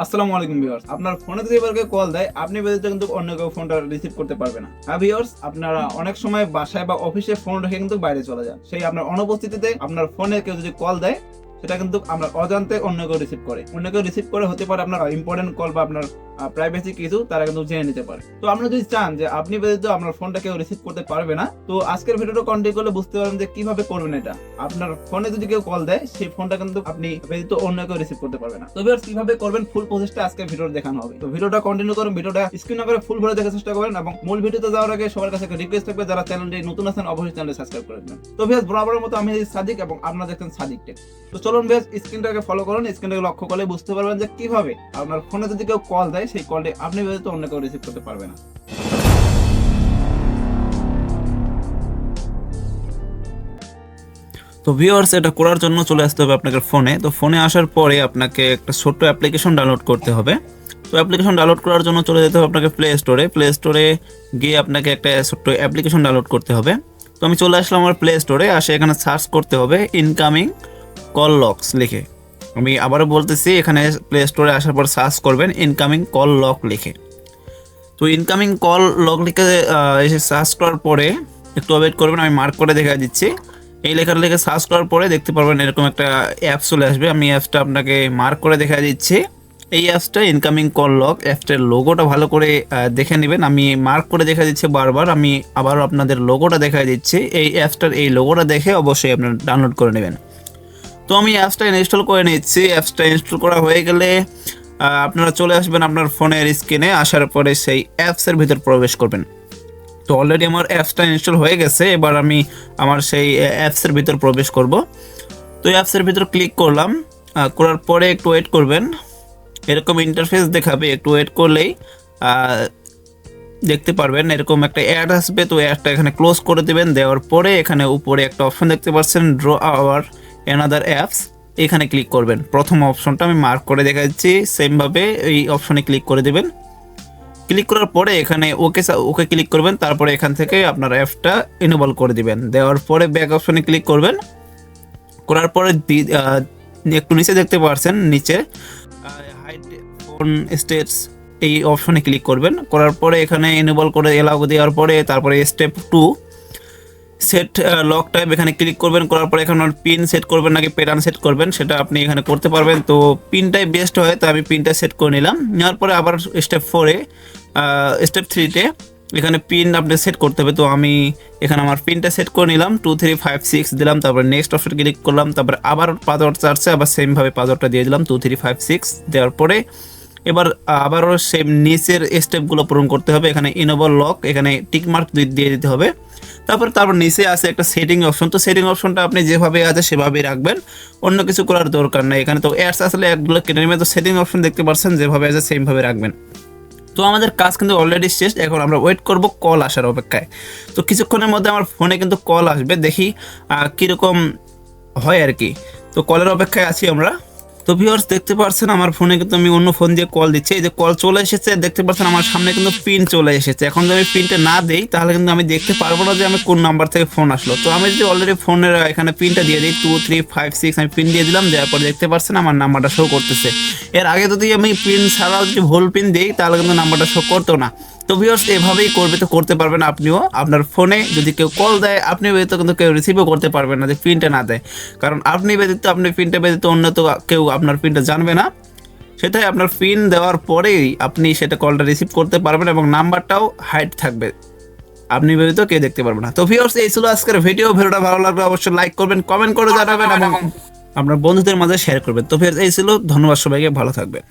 আসসালামু আলাইকুম ভিউয়ার্স, আপনার ফোনে যদি এবার কেউ কল দেয় আপনি ব্যতীত কিন্তু অন্য কেউ ফোনটা রিসিভ করতে পারবে না। হ্যাঁ ভিউয়ার্স, আপনারা অনেক সময় বাসায় বা অফিসে ফোন রেখে কিন্তু বাইরে চলে যান, সেই আপনার অনুপস্থিতিতে আপনার ফোনে কেউ যদি কল দেয় সেটা কিন্তু আপনার অজান্তে অন্য কেউ রিসিভ করে হতে পারে আপনার ইম্পর্টেন্ট কল বা আপনার প্রাইভেসি কিছু তারা কিন্তু জেনে নিতে পারে। তো আপনারা যদি চান যে আপনি ব্যতীত আপনার ফোনটা কেউ রিসিভ করতে পারবে না, তো আজকের ভিডিওটা কন্টিনিউ করলে বুঝতে পারবেন যে কিভাবে করবেন এটা। আপনার ফোনে যদি কেউ কল দেয় সেই ফোনটা কিন্তু আপনি ব্যতীত অন্য কেউ রিসিভ করতে পারবে না। তো ভিউয়ার্স, কিভাবে করবেন ফুল প্রসেসটা আজকে ভিডিওতে দেখানো হবে। তো ভিডিওটা কন্টিনিউ করুন, ভিডিওটা স্ক্রিন করে ফুল ভিডিও দেখার চেষ্টা করেন এবং মূল ভিডিওতে যাওয়ার আগে সবার কাছে একটা রিকোয়েস্ট থাকবে, যারা চ্যানেলটি নতুন আছেন অবশ্যই চ্যানেলটি সাবস্ক্রাইব করে দিবেন। তো ভিউয়ার্স, বরাবরের মতো আমি সাদিক এবং আপনারা দেখছেন সাদিক টেক। তো চলুন ভিউয়ার্স, স্ক্রিনটাকে ফলো করুন, স্ক্রিনটাকে লক্ষ্য করলে বুঝতে পারবেন যে কিভাবে আপনার ফোনে যদি কেউ কল দেয় সেই কলটি আপনি ব্যতীত অন্য কেউ রিসিভ করতে পারবে না। তো ভিউয়ার্স, এটা করার জন্য চলে আসতে হবে আপনাকে ফোনে। তো ফোনে আসার পরে আপনাকে একটা ছোট্ট অ্যাপ্লিকেশন ডাউনলোড করতে হবে। তো অ্যাপ্লিকেশন ডাউনলোড করার জন্য চলে যেতে হবে আপনাকে প্লে স্টোরে গিয়ে আপনাকে একটা ছোট্ট অ্যাপ্লিকেশন ডাউনলোড করতে হবে। তো আমি চলে আসলাম আমার প্লে স্টোরে, আসে এখানে সার্চ করতে হবে ইনকামিং কল লকস লিখে। আমি আবারও বলতেছি, এখানে প্লে স্টোরে আসার পর সার্চ করবেন ইনকামিং কল লক লিখে। তো ইনকামিং কল লক লিখে এসে সার্চ করার পরে একটু ওয়েট করবেন, আমি মার্ক করে দেখা দিচ্ছি। এই লেখার লিখে সার্চ করার পরে দেখতে পারবেন এরকম একটা অ্যাপস চলে আসবে। আমি অ্যাপসটা আপনাকে মার্ক করে দেখা দিচ্ছি। এই অ্যাপসটা ইনকামিং কল লক, অ্যাপসটার লোগোটা ভালো করে দেখে নেবেন। আমি মার্ক করে দেখা দিচ্ছি বারবার, আমি আবারও আপনাদের লোগোটা দেখা দিচ্ছি। এই অ্যাপসটার এই লোগোটা দেখে অবশ্যই আপনারা ডাউনলোড করে নেবেন। তো আমি অ্যাপসটা ইনস্টল করে নিচ্ছি। অ্যাপসটা ইনস্টল করা হয়ে গেলে আপনারা চলে আসবেন আপনার ফোনের স্ক্রিনে, আসার পরে সেই অ্যাপসের ভিতর প্রবেশ করবেন। তো অলরেডি আমার অ্যাপসটা ইনস্টল হয়ে গেছে, এবার আমি আমার সেই অ্যাপসের ভিতর প্রবেশ করব। তো অ্যাপসের ভিতর ক্লিক করলাম, করার পরে একটু ওয়েট করবেন, এরকম ইন্টারফেস দেখাবে। একটু ওয়েট করলেই দেখতে পারবেন এরকম একটা অ্যাড আসবে। তো অ্যাডটা এখানে ক্লোজ করে দেবেন। দেওয়ার পরে এখানে উপরে একটা অপশন দেখতে পাচ্ছেন, ড্র আওয়ার অ্যানাদার অ্যাপস, এখানে ক্লিক করবেন। প্রথম অপশনটা আমি মার্ক করে দেখা দিচ্ছি, সেমভাবে এই অপশনে ক্লিক করে দেবেন। ক্লিক করার পরে এখানে ওকে ক্লিক করবেন, তারপরে এখান থেকে আপনার অ্যাপটা এনেবল করে দিবেন। দেওয়ার পরে ব্যাক অপশনে ক্লিক করবেন। করার পরে একটু নিচে দেখতে পাচ্ছেন, নিচে হাইড ফোন স্টেটস এই অপশনে ক্লিক করবেন। করার পরে এখানে এনেবল করে এলাও দেওয়ার পরে তারপরে স্টেপ 2 সেট লক টাইপ এখানে ক্লিক করবেন। করার পরে এখানে পিন সেট করবেন নাকি প্যাটার্ন সেট করবেন সেটা আপনি এখানে করতে পারবেন। তো পিনটাই বেস্ট হয়, তো আমি পিনটা সেট করে নিলাম। নেওয়ার পরে আবার স্টেপ 3 তে এখানে পিন আপনি সেট করতে হবে। তো আমি এখানে আমার পিনটা সেট করে নিলাম, 2 3 5 6 দিলাম। তারপরে নেক্সট অপশন ক্লিক করলাম, তারপরে আবার পাসওয়ার্ড চার্জে আবার সেমভাবে পাসওয়ার্ডটা দিয়ে দিলাম 2 3 5 6 দেওয়ার পরে এবার আবারও সেম নিচের স্টেপগুলো পূরণ করতে হবে। এখানে ইনেবল লক, এখানে টিক মার্ক দিয়ে দিতে হবে। তারপর নিচে আছে একটা সেটিং অপশন। তো সেটিং অপশনটা আপনি যেভাবে আছে সেভাবেই রাখবেন, অন্য কিছু করার দরকার নেই। এখানে তো অ্যাডস আসলে অ্যাডগুলো কেটে নেবে। তো সেটিং অপশন দেখতে পাচ্ছেন, যেভাবে আছে সেমভাবে রাখবেন। তো আমাদের কাজ কিন্তু অলরেডি শেষ, এখন আমরা ওয়েট করব কল আসার অপেক্ষায়। তো কিছুক্ষণের মধ্যে আমার ফোনে কিন্তু কল আসবে, দেখি কীরকম হয় আর কি। তো কলের অপেক্ষায় আছি আমরা। তো ভিউয়ার্স, দেখতে পাচ্ছেন আমার ফোনে কিন্তু আমি অন্য ফোন দিয়ে কল দিচ্ছি। এই যে কল চলে এসেছে, দেখতে পাচ্ছেন আমার সামনে কিন্তু পিন চলে এসেছে। এখন যদি আমি পিনটা না দিই তাহলে কিন্তু আমি দেখতে পারবো না যে আমি কোন নাম্বার থেকে ফোন আসলো। তো আমি যদি অলরেডি ফোনের এখানে পিনটা দিয়ে দিই 2 3 5 6 আমি পিন দিয়ে দিলাম। দেওয়ার পর দেখতে পাচ্ছেন আমার নাম্বারটা শো করতেছে। এর আগে যদি আমি পিন ছাড়াও যদি ভুল পিন দিই তাহলে কিন্তু নাম্বারটা শো করতো না। তো ভিউয়ার্স, এভাবেই করতে পারবেন আপনিও। আপনার ফোনে যদি কেউ কল দেয় আপনি ব্যতীত কিন্তু কেউ রিসিভও করতে পারবেন না, যে পিনটা না দেয়। কারণ আপনি পিনটা ব্যতীত অন্য তো কেউ আপনার পিনটা জানবে না। সেটাই আপনার পিন দেওয়ার পরেই আপনি সেটা কলটা রিসিভ করতে পারবেন এবং নাম্বারটাও হাইড থাকবে, আপনি ব্যতীত কেউ দেখতে পারবে না। তো ভিউয়ার্স, এই ছিল আজকের ভিডিওটা ভালো লাগলে অবশ্যই লাইক করবেন, কমেন্ট করে জানাবেন এবং আপনার বন্ধুদের মাঝে শেয়ার করবেন। তো ভিউয়ার্স, এই ছিল, ধন্যবাদ সবাইকে, ভালো থাকবেন।